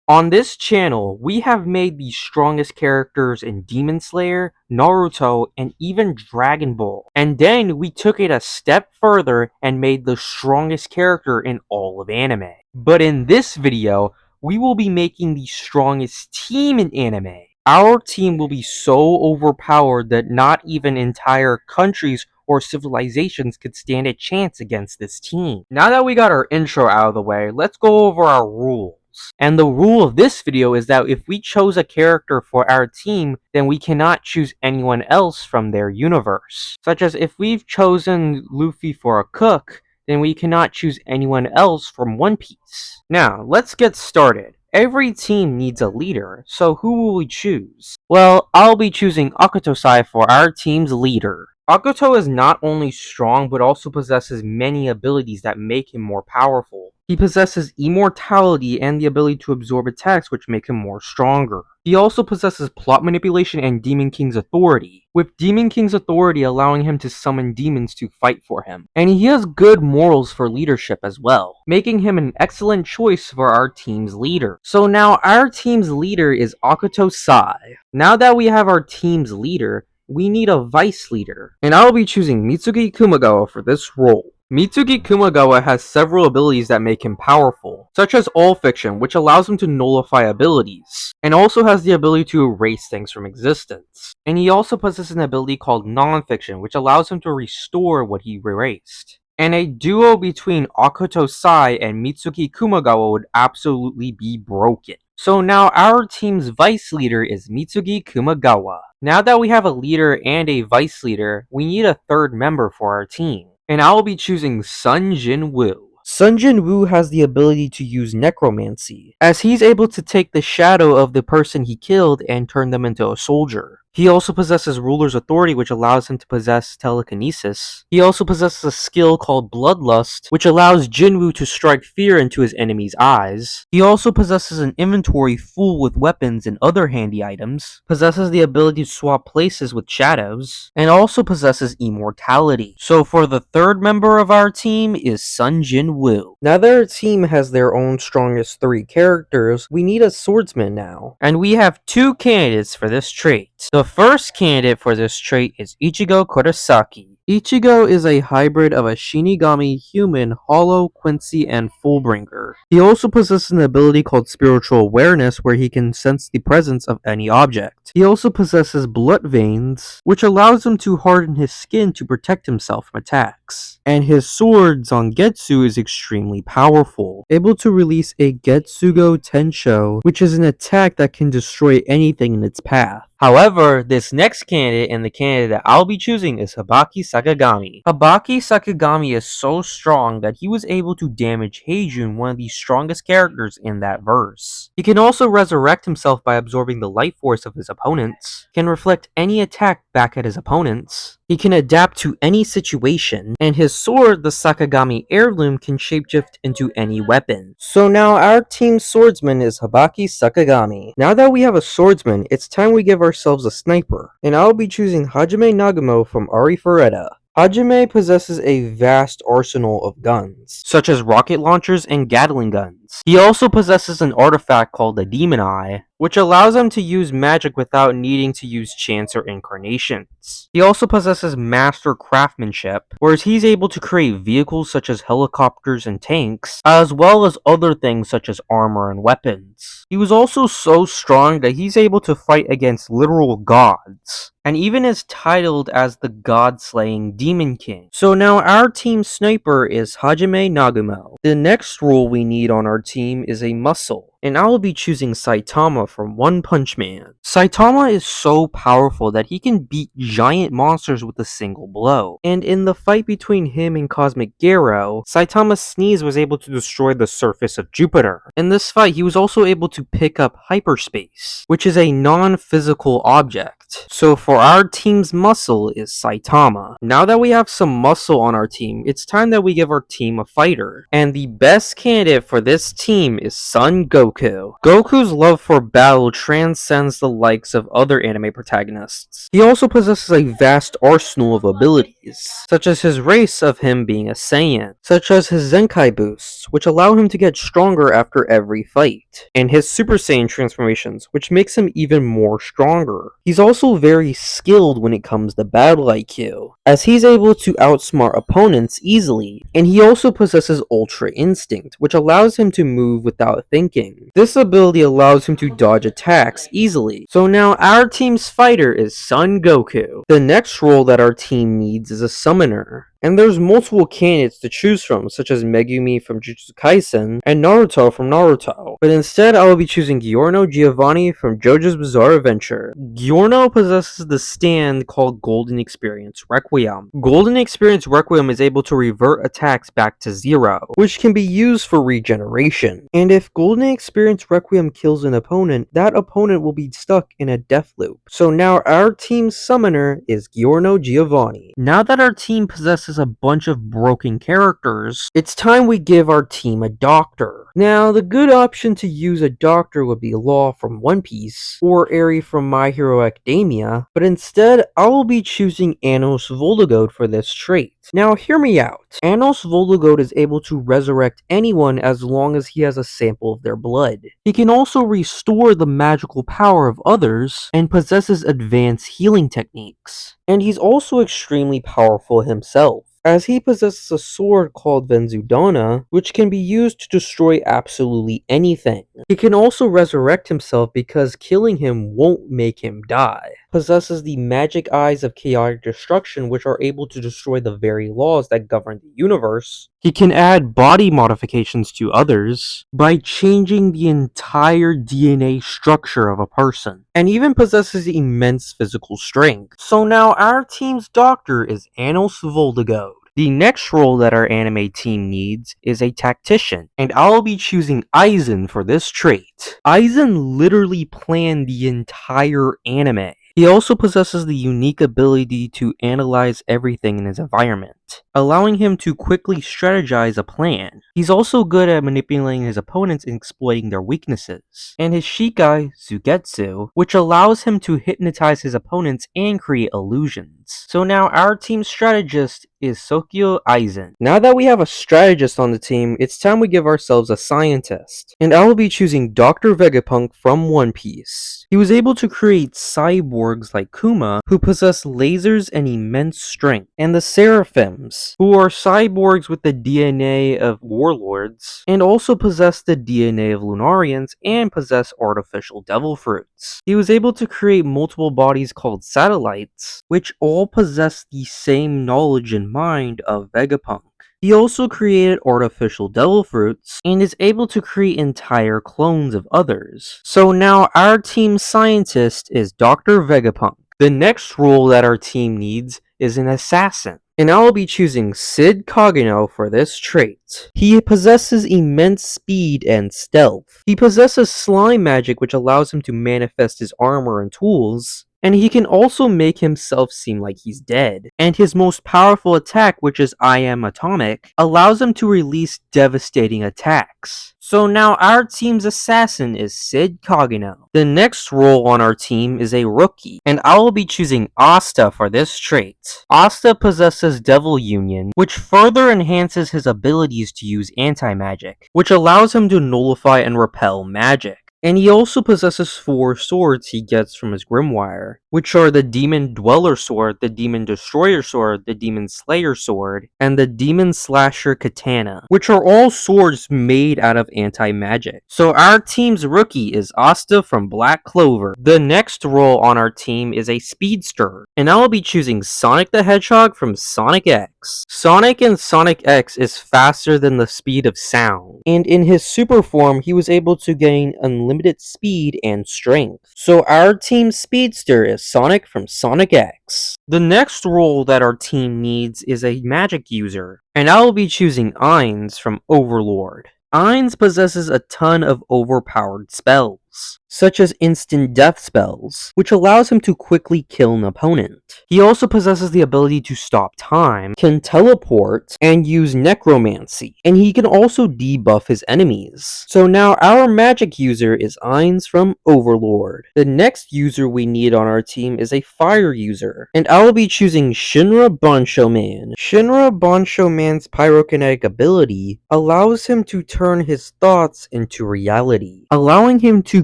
On this channel, we have made the strongest characters in Demon Slayer, Naruto, and even Dragon Ball. And then we took it a step further and made the strongest character in all of anime. But in this video, we will be making the strongest team in anime. Our team will be so overpowered that not even entire countries or civilizations could stand a chance against this team. Now that we got our intro out of the way, let's go over our rules. And the rule of this video is that if we chose a character for our team, then we cannot choose anyone else from their universe. Such as if we've chosen Luffy for a cook, then we cannot choose anyone else from One Piece. Now, let's get started. Every team needs a leader, so who will we choose? Well, I'll be choosing Akoto-sai for our team's leader. Akoto is not only strong, but also possesses many abilities that make him more powerful. He possesses immortality and the ability to absorb attacks, which make him more stronger. He also possesses plot manipulation and Demon King's authority, with Demon King's authority allowing him to summon demons to fight for him. And he has good morals for leadership as well, making him an excellent choice for our team's leader. So now our team's leader is Akoto-sai. Now that we have our team's leader, we need a vice leader, and I'll be choosing Mitsuki Kumagawa for this role. Mitsuki Kumagawa has several abilities that make him powerful, such as All Fiction, which allows him to nullify abilities, and also has the ability to erase things from existence. And he also possesses an ability called Non-Fiction, which allows him to restore what he erased. And a duo between Akoto-sai and Mitsuki Kumagawa would absolutely be broken. So now our team's vice leader is Mitsuki Kumagawa. Now that we have a leader and a vice leader, we need a third member for our team. And I will be choosing Sun Jin-woo. Sun Jin-woo has the ability to use necromancy, as he's able to take the shadow of the person he killed and turn them into a soldier. He also possesses Ruler's Authority, which allows him to possess telekinesis. He also possesses a skill called Bloodlust, which allows Jinwoo to strike fear into his enemy's eyes. He also possesses an inventory full with weapons and other handy items, possesses the ability to swap places with shadows, and also possesses immortality. So for the third member of our team is Sun Jin-woo. Now that our team has their own strongest 3 characters, we need a swordsman now. And we have 2 candidates for this trait. The first candidate for this trait is Ichigo Kurosaki. Ichigo is a hybrid of a Shinigami, human, Hollow, Quincy, and Fullbringer. He also possesses an ability called Spiritual Awareness, where he can sense the presence of any object. He also possesses Blood Veins, which allows him to harden his skin to protect himself from attacks. And his sword, Zangetsu, is extremely powerful, able to release a Getsugo Tensho, which is an attack that can destroy anything in its path. However, this next candidate and the candidate that I'll be choosing is Habaki Sakagami. Habaki Sakagami is so strong that he was able to damage Heijun, one of the strongest characters in that verse. He can also resurrect himself by absorbing the life force of his opponents, can reflect any attack back at his opponents, he can adapt to any situation, and his sword, the Sakagami Heirloom, can shapeshift into any weapon. So now our team swordsman is Habaki Sakagami. Now that we have a swordsman, it's time we give ourselves a sniper, and I'll be choosing Hajime Nagumo from Arifureta. Hajime possesses a vast arsenal of guns, such as rocket launchers and Gatling guns. He also possesses an artifact called the Demon Eye, which allows him to use magic without needing to use chance or incarnations. He also possesses master craftsmanship, whereas he's able to create vehicles such as helicopters and tanks, as well as other things such as armor and weapons. He was also so strong that he's able to fight against literal gods, and even is titled as the God-slaying Demon King. So now our team sniper is Hajime Nagumo. The next role we need on our team is a muscle, and I will be choosing Saitama from One Punch Man. Saitama is so powerful that he can beat giant monsters with a single blow, and in the fight between him and Cosmic Garo, Saitama's sneeze was able to destroy the surface of Jupiter. In this fight, he was also able to pick up hyperspace, which is a non-physical object. So for our team's muscle is Saitama. Now that we have some muscle on our team, it's time that we give our team a fighter, and the best candidate for this team is Son Goku. Goku. Goku's love for battle transcends the likes of other anime protagonists. He also possesses a vast arsenal of abilities, such as his race of him being a Saiyan, such as his Zenkai boosts, which allow him to get stronger after every fight, and his Super Saiyan transformations, which makes him even more stronger. He's also very skilled when it comes to battle IQ, as he's able to outsmart opponents easily, and he also possesses Ultra Instinct, which allows him to move without thinking. This ability allows him to dodge attacks easily. So now our team's fighter is Son Goku. The next role that our team needs is a summoner. And there's multiple candidates to choose from, such as Megumi from Jujutsu Kaisen and Naruto from Naruto. But instead, I will be choosing Giorno Giovanni from JoJo's Bizarre Adventure. Giorno possesses the stand called Golden Experience Requiem. Golden Experience Requiem is able to revert attacks back to 0, which can be used for regeneration. And if Golden Experience Requiem kills an opponent, that opponent will be stuck in a death loop. So now our team's summoner is Giorno Giovanni. Now that our team possesses a bunch of broken characters, it's time we give our team a doctor. Now, the good option to use a doctor would be Law from One Piece, or Eri from My Hero Academia, but instead, I will be choosing Anos Vologode for this trait. Now, hear me out. Anos Vologode is able to resurrect anyone as long as he has a sample of their blood. He can also restore the magical power of others, and possesses advanced healing techniques. And he's also extremely powerful himself, as he possesses a sword called Venzudana, which can be used to destroy absolutely anything. He can also resurrect himself because killing him won't make him die. Possesses the magic eyes of chaotic destruction, which are able to destroy the very laws that govern the universe. He can add body modifications to others by changing the entire DNA structure of a person, and even possesses immense physical strength. So now our team's doctor is Anos Vologode. The next role that our anime team needs is a tactician, and I'll be choosing Aizen for this trait. Aizen literally planned the entire anime. He also possesses the unique ability to analyze everything in his environment, allowing him to quickly strategize a plan. He's also good at manipulating his opponents and exploiting their weaknesses. And his Shikai, Zugetsu, which allows him to hypnotize his opponents and create illusions. So now our team strategist is Sokyo Aizen. Now that we have a strategist on the team, it's time we give ourselves a scientist. And I will be choosing Dr. Vegapunk from One Piece. He was able to create cyborgs like Kuma, who possess lasers and immense strength, and the Seraphims, who are cyborgs with the DNA of warlords, and also possess the DNA of Lunarians and possess artificial devil fruits. He was able to create multiple bodies called satellites, which all possess the same knowledge and mind of Vegapunk. He also created artificial devil fruits and is able to create entire clones of others. So now our team scientist is Dr. Vegapunk. The next role that our team needs is an assassin, and I will be choosing Sid Kageno for this trait. He possesses immense speed and stealth. He possesses slime magic, which allows him to manifest his armor and tools, and he can also make himself seem like he's dead. And his most powerful attack, which is I Am Atomic, allows him to release devastating attacks. So now our team's assassin is Sid Kageno. The next role on our team is a rookie, and I will be choosing Asta for this trait. Asta possesses Devil Union, which further enhances his abilities to use anti-magic, which allows him to nullify and repel magic. And he also possesses 4 swords he gets from his grimoire, which are the Demon Dweller Sword, the Demon Destroyer Sword, the Demon Slayer Sword, and the Demon Slasher Katana, which are all swords made out of anti-magic. So our team's rookie is Asta from Black Clover. The next role on our team is a speedster, and I will be choosing Sonic the Hedgehog from Sonic X. Sonic in Sonic X is faster than the speed of sound, and in his super form, he was able to gain unlimited speed and strength. So our team's speedster is Sonic from Sonic X. The next role that our team needs is a magic user, and I will be choosing Ainz from Overlord. Ainz possesses a ton of overpowered spells, skills, such as instant death spells, which allows him to quickly kill an opponent. He also possesses the ability to stop time, can teleport, and use necromancy, and he can also debuff his enemies. So now our magic user is Ainz from Overlord. The next user we need on our team is a fire user, and I will be choosing Shinra Bonshoman. Shinra Bonshoman's pyrokinetic ability allows him to turn his thoughts into reality, allowing him to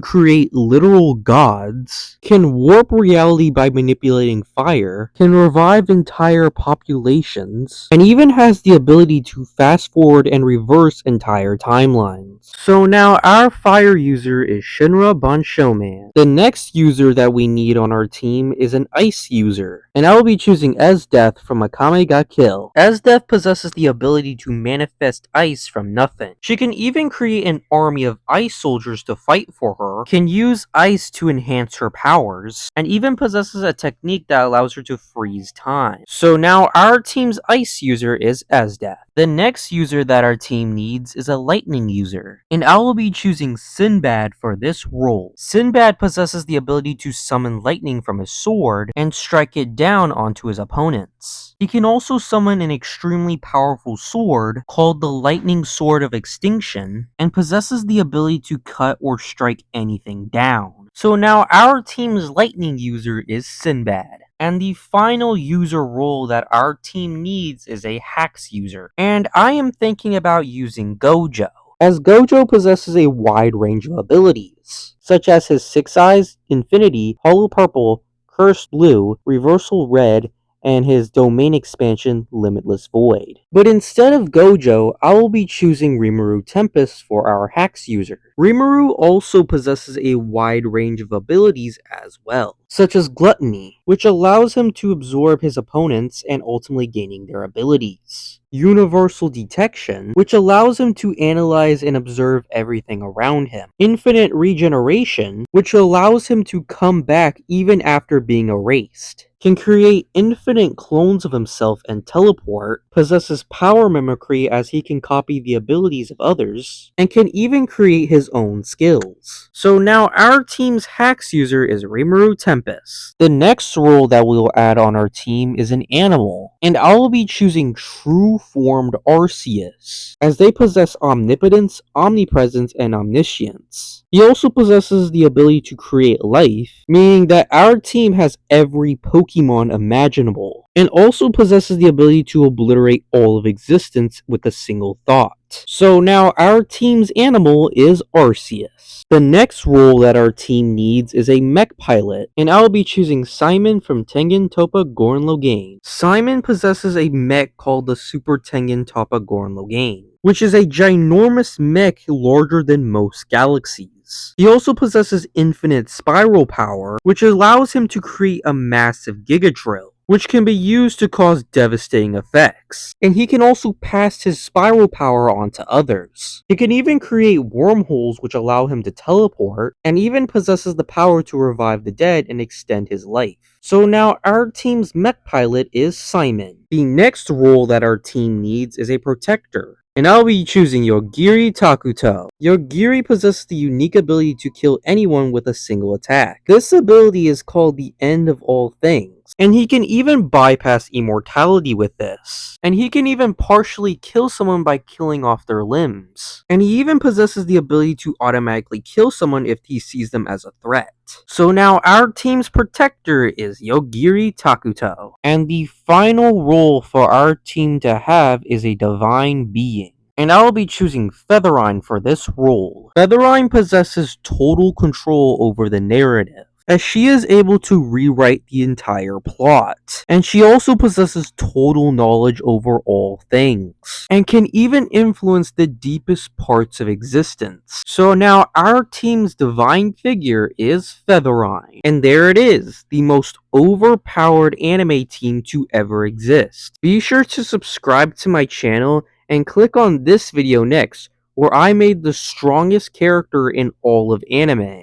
create literal gods, can warp reality by manipulating fire, can revive entire populations, and even has the ability to fast forward and reverse entire timelines. So now our fire user is Shinra Bonshoman. The next user that we need on our team is an ice user, and I will be choosing Esdeath from Akame ga Kill. Esdeath possesses the ability to manifest ice from nothing. She can even create an army of ice soldiers to fight for her, can use ice to enhance her powers, and even possesses a technique that allows her to freeze time. So now our team's ice user is Esdeath. The next user that our team needs is a lightning user, and I will be choosing Sinbad for this role. Sinbad possesses the ability to summon lightning from his sword and strike it down onto his opponents. He can also summon an extremely powerful sword called the Lightning Sword of Extinction, and possesses the ability to cut or strike anything down. So now our team's lightning user is Sinbad. And the final user role that our team needs is a Hax user, and I am thinking about using Gojo, as Gojo possesses a wide range of abilities, such as his Six Eyes, Infinity, Hollow Purple, Cursed Blue, Reversal Red, and his domain expansion, Limitless Void. But instead of Gojo, I will be choosing Rimuru Tempest for our Hax user. Rimuru also possesses a wide range of abilities as well, such as Gluttony, which allows him to absorb his opponents and ultimately gaining their abilities. Universal Detection, which allows him to analyze and observe everything around him. Infinite Regeneration, which allows him to come back even after being erased. Can create infinite clones of himself and teleport, possesses power mimicry as he can copy the abilities of others, and can even create his own skills. So now our team's Hax user is Rimuru Tempest. The next role that we will add on our team is an animal, and I will be choosing True Formed Arceus, as they possess omnipotence, omnipresence, and omniscience. He also possesses the ability to create life, meaning that our team has every Pokemon imaginable, and also possesses the ability to obliterate all of existence with a single thought. So now our team's animal is Arceus. The next role that our team needs is a mech pilot, and I will be choosing Simon from Tengen Toppa Gurren Lagann. Simon possesses a mech called the Super Tengen Toppa Gurren Lagann, which is a ginormous mech larger than most galaxies. He also possesses infinite spiral power, which allows him to create a massive Giga Drill, which can be used to cause devastating effects. And he can also pass his spiral power on to others. He can even create wormholes which allow him to teleport, and even possesses the power to revive the dead and extend his life. So now our team's mech pilot is Simon. The next role that our team needs is a protector, and I'll be choosing Yogiri Takuto. Yogiri possesses the unique ability to kill anyone with a single attack. This ability is called the End of All Things, and he can even bypass immortality with this. And he can even partially kill someone by killing off their limbs. And he even possesses the ability to automatically kill someone if he sees them as a threat. So now our team's protector is Yogiri Takuto. And the final role for our team to have is a divine being, and I will be choosing Featherine for this role. Featherine possesses total control over the narrative, as she is able to rewrite the entire plot, and she also possesses total knowledge over all things, and can even influence the deepest parts of existence. So now our team's divine figure is Featherine, and there it is, the most overpowered anime team to ever exist. Be sure to subscribe to my channel and click on this video next, where I made the strongest character in all of anime.